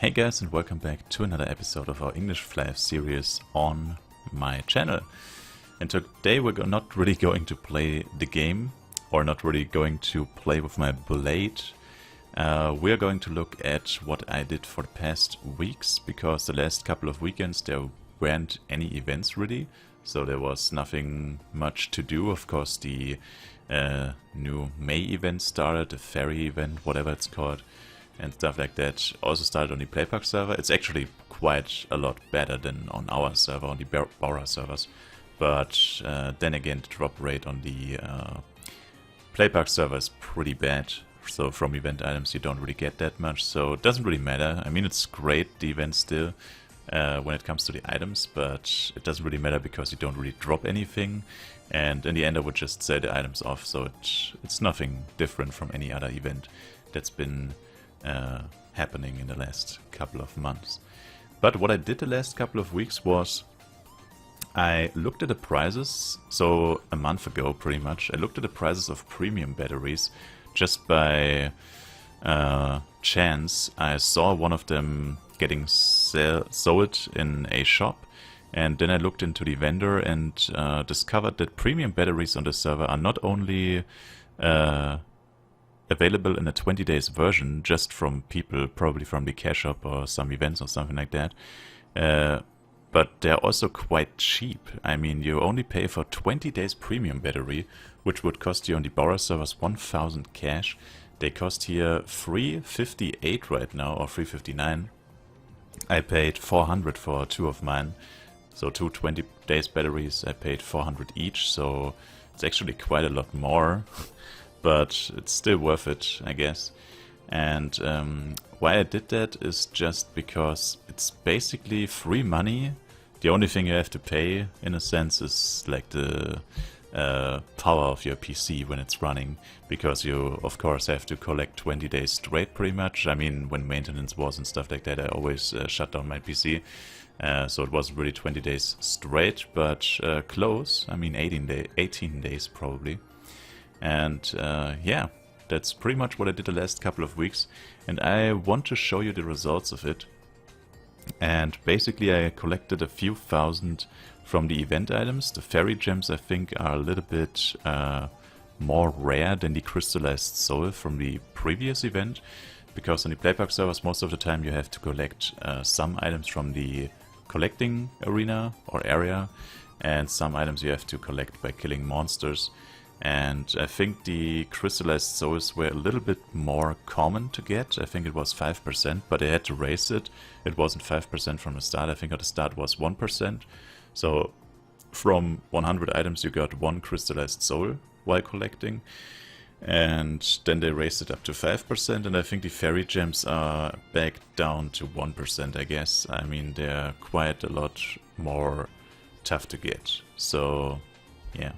Hey guys, and welcome back to another episode of our English Flyff series on my channel. And today we're not really going to play the game, or not really going to play with my blade. We're going to look at what I did for the past weeks, because the last couple of weekends there weren't any events really, so there was nothing much to do. Of course the new May event started, the ferry event, whatever it's called, and stuff like that also started on the Playpark server. It's actually quite a lot better than on our server, on the Bora servers. But then again, the drop rate on the Playpark server is pretty bad. So from event items you don't really get that much, so it doesn't really matter. I mean, it's great, the event still, when it comes to the items, but it doesn't really matter because you don't really drop anything. And in the end I would just sell the items off, so it's nothing different from any other event that's been happening in the last couple of months. But what I did the last couple of weeks was I looked at the prices. So a month ago pretty much I looked at the prices of premium batteries. Just by chance I saw one of them getting sold in a shop, and then I looked into the vendor and discovered that premium batteries on the server are not only available in a 20 days version just from people, probably from the cash shop or some events or something like that, but they're also quite cheap. I mean, you only pay for 20 days premium battery, which would cost you on the Bora servers 1000 cash. They cost here 358 right now, or 359. I paid 400 for two of mine, so two 20 days batteries. I paid 400 each, so it's actually quite a lot more. But it's still worth it, I guess. And why I did that is just because it's basically free money. The only thing you have to pay, in a sense, is like the power of your PC when it's running, because you, of course, have to collect 20 days straight pretty much. I mean, when maintenance was and stuff like that, I always shut down my PC. So it wasn't really 20 days straight, but close. I mean, 18 days probably. And yeah, that's pretty much what I did the last couple of weeks, and I want to show you the results of it. And basically I collected a few thousand from the event items. The fairy gems I think are a little bit more rare than the crystallized soul from the previous event, because on the Playpark servers most of the time you have to collect some items from the collecting arena or area, and some items you have to collect by killing monsters. And I think the crystallized souls were a little bit more common to get. I think it was 5%, but I had to raise it. It wasn't 5% from the start. I think at the start was 1%. So from 100 items you got one crystallized soul while collecting. And then they raised it up to 5%, and I think the fairy gems are back down to 1%, I guess. I mean, they're quite a lot more tough to get. So yeah,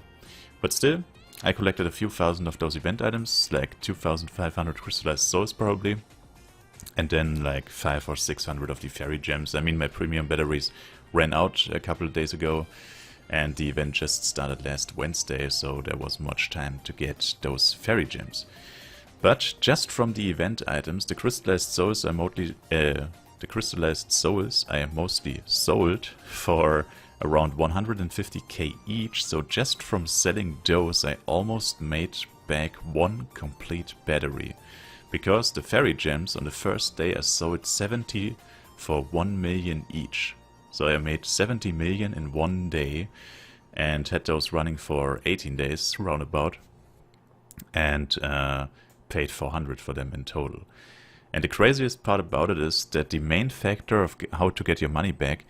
but still, I collected a few thousand of those event items, like 2500 crystallized souls probably, and then like 500 or 600 of the fairy gems. I mean, my premium batteries ran out a couple of days ago, and the event just started last Wednesday, so there was much time to get those fairy gems. But just from the event items, the crystallized souls I mostly sold for around 150k each, so just from selling those I almost made back one complete battery. Because the fairy gems on the first day I sold 70 for 1 million each. So I made 70 million in one day and had those running for 18 days roundabout, and paid 400 for them in total. And the craziest part about it is that the main factor of how to get your money back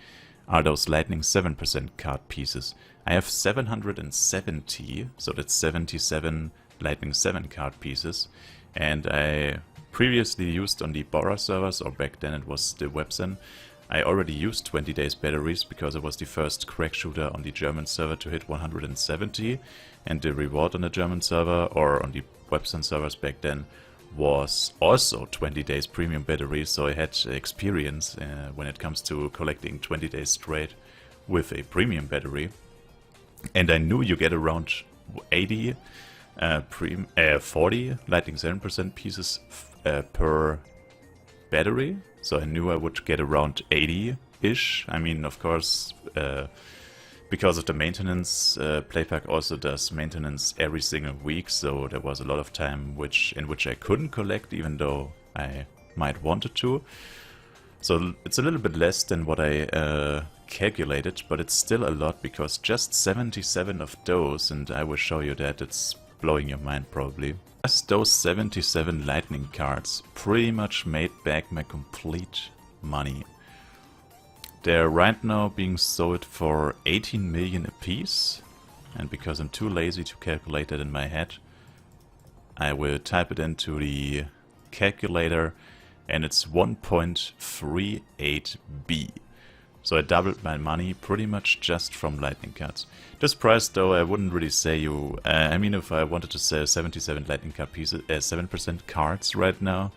are those Lightning 7% card pieces. I have 770, so that's 77 Lightning 7 card pieces, and I previously used on the Bora servers, or back then it was still Webzen, I already used 20 days batteries because I was the first crack shooter on the German server to hit 170, and the reward on the German server, or on the Webzen servers back then, was also 20 days premium battery, so I had experience when it comes to collecting 20 days straight with a premium battery. And I knew you get around 80, 40 Lightning 7% pieces per battery, so I knew I would get around 80-ish. I mean, of course, because of the maintenance, Playpack also does maintenance every single week, so there was a lot of time in which I couldn't collect, even though I might wanted to. So it's a little bit less than what I calculated, but it's still a lot, because just 77 of those, and I will show you that, it's blowing your mind probably. Just those 77 lightning cards pretty much made back my complete money. They're right now being sold for 18 million a piece, and because I'm too lazy to calculate that in my head, I will type it into the calculator, and it's 1.38B. So I doubled my money pretty much just from lightning cards. This price though, I wouldn't really say you... I mean, if I wanted to sell 77 lightning card pieces, 7% cards right now,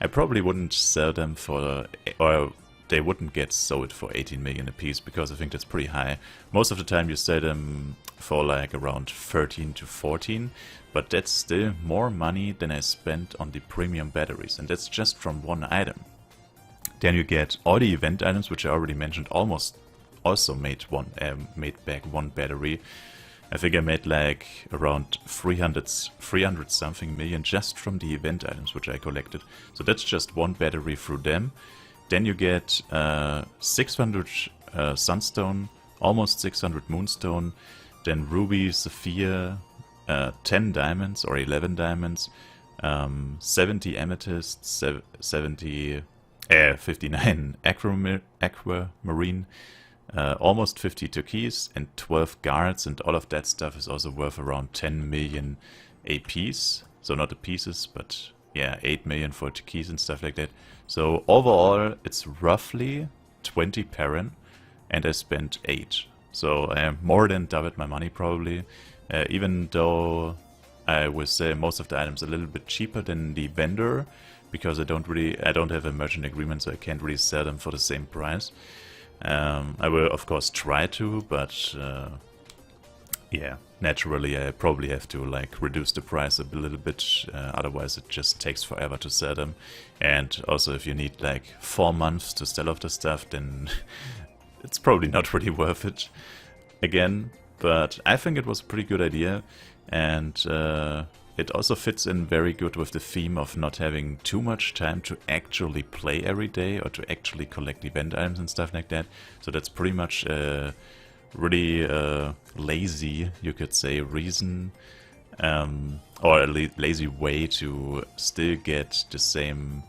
I probably wouldn't sell them for... or they wouldn't get sold for 18 million a piece, because I think that's pretty high. Most of the time you sell them for like around 13 to 14, but that's still more money than I spent on the premium batteries, and that's just from one item. Then you get all the event items, which I already mentioned, almost also made back one battery. I think I made like around 300 something million just from the event items which I collected. So that's just one battery through them. Then you get 600 Sunstone, almost 600 Moonstone, then Ruby, Sapphire, 10 diamonds or 11 diamonds, 70 Amethyst, 59 Aquamarine, almost 50 Turquoise, and 12 Guards, and all of that stuff is also worth around 10 million a piece. So not the pieces, but yeah, 8 million for Turquoise and stuff like that. So overall, it's roughly 20 Perrin, and I spent 8. So I am more than doubled my money probably, even though I will say most of the items a little bit cheaper than the vendor, because I don't have a merchant agreement, so I can't really sell them for the same price. I will of course try to, but yeah, naturally I probably have to like reduce the price a little bit, otherwise it just takes forever to sell them. And also if you need like 4 months to sell off the stuff, then it's probably not really worth it again. But I think it was a pretty good idea, and it also fits in very good with the theme of not having too much time to actually play every day or to actually collect event items and stuff like that. So that's pretty much a really lazy, you could say, reason, or a lazy way to still get the same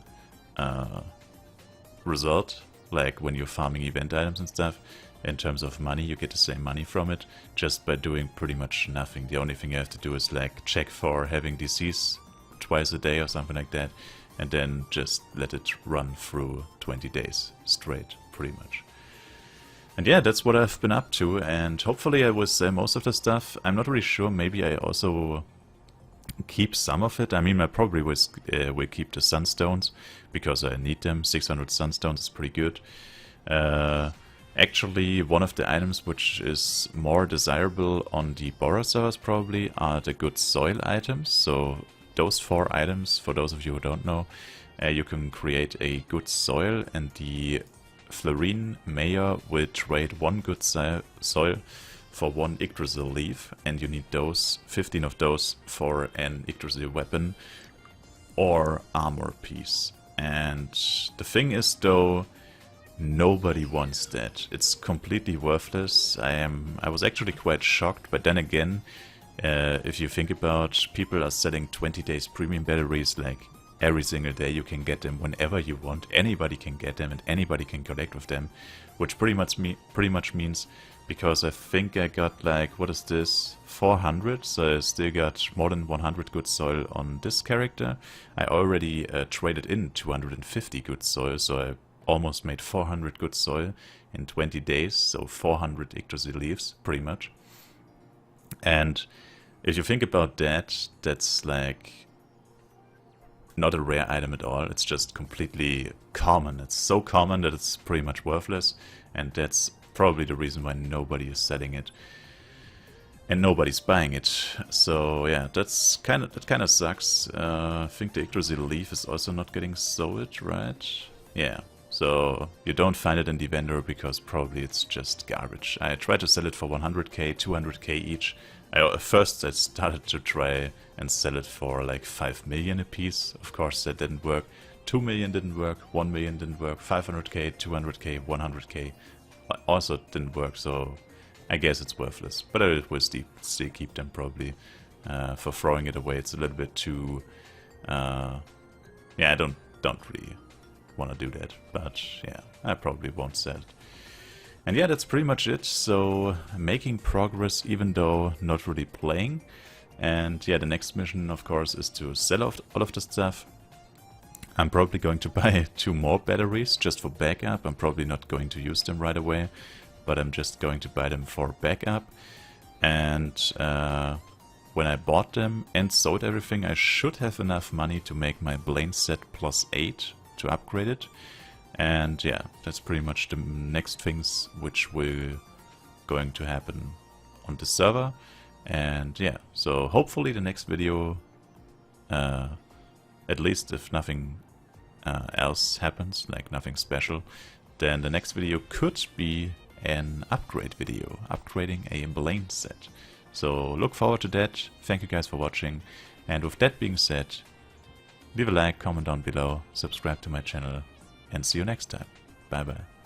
result, like when you're farming event items and stuff. In terms of money, you get the same money from it just by doing pretty much nothing. The only thing you have to do is like check for having DCs twice a day or something like that, and then just let it run through 20 days straight, pretty much. And yeah, that's what I've been up to, and hopefully I will sell most of the stuff. I'm not really sure, maybe I also keep some of it. I mean, I probably will keep the Sunstones, because I need them. 600 Sunstones is pretty good. Actually, one of the items which is more desirable on the Boros servers probably are the good soil items. So those 4 items, for those of you who don't know, you can create a good soil, and the Florine Mayor will trade 1 good soil for 1 Yggdrasil leaf, and you need those 15 of those for an Yggdrasil weapon or armor piece. And the thing is though, nobody wants that. It's completely worthless. I was actually quite shocked, but then again, if you think about, people are selling 20 days premium batteries like every single day. You can get them whenever you want. Anybody can get them and anybody can collect with them, which pretty much means, because I think I got like, what is this, 400, so I still got more than 100 good soil on this character. I already traded in 250 good soil, so I almost made 400 good soil in 20 days, so 400 Yggdrasil leaves, pretty much. And if you think about that, that's like not a rare item at all. It's just completely common. It's so common that it's pretty much worthless, and that's probably the reason why nobody is selling it. and nobody's buying it. So yeah, that kind of sucks. I think the Yggdrasil leaf is also not getting sold, right? Yeah. So you don't find it in the vendor because probably it's just garbage. I tried to sell it for 100k, 200k each. First I started to try and sell it for like 5 million a piece. Of course that didn't work. 2 million didn't work, 1 million didn't work, 500k, 200k, 100k also didn't work, so I guess it's worthless. But I will still keep them probably. For throwing it away, it's a little bit too... yeah, I don't really want to do that, but yeah, I probably won't sell it. And yeah, that's pretty much it. So making progress even though not really playing. And yeah, the next mission of course is to sell off all of the stuff. I'm probably going to buy 2 more batteries just for backup. I'm probably not going to use them right away, but I'm just going to buy them for backup. And when I bought them and sold everything, I should have enough money to make my Blaine set +8 to upgrade it. And yeah, that's pretty much the next things which will going to happen on the server. And yeah, so hopefully the next video, at least if nothing else happens, like nothing special, then the next video could be an upgrade video, upgrading a Blaine set. So look forward to that. Thank you guys for watching. And with that being said, leave a like, comment down below, subscribe to my channel, and see you next time. Bye bye.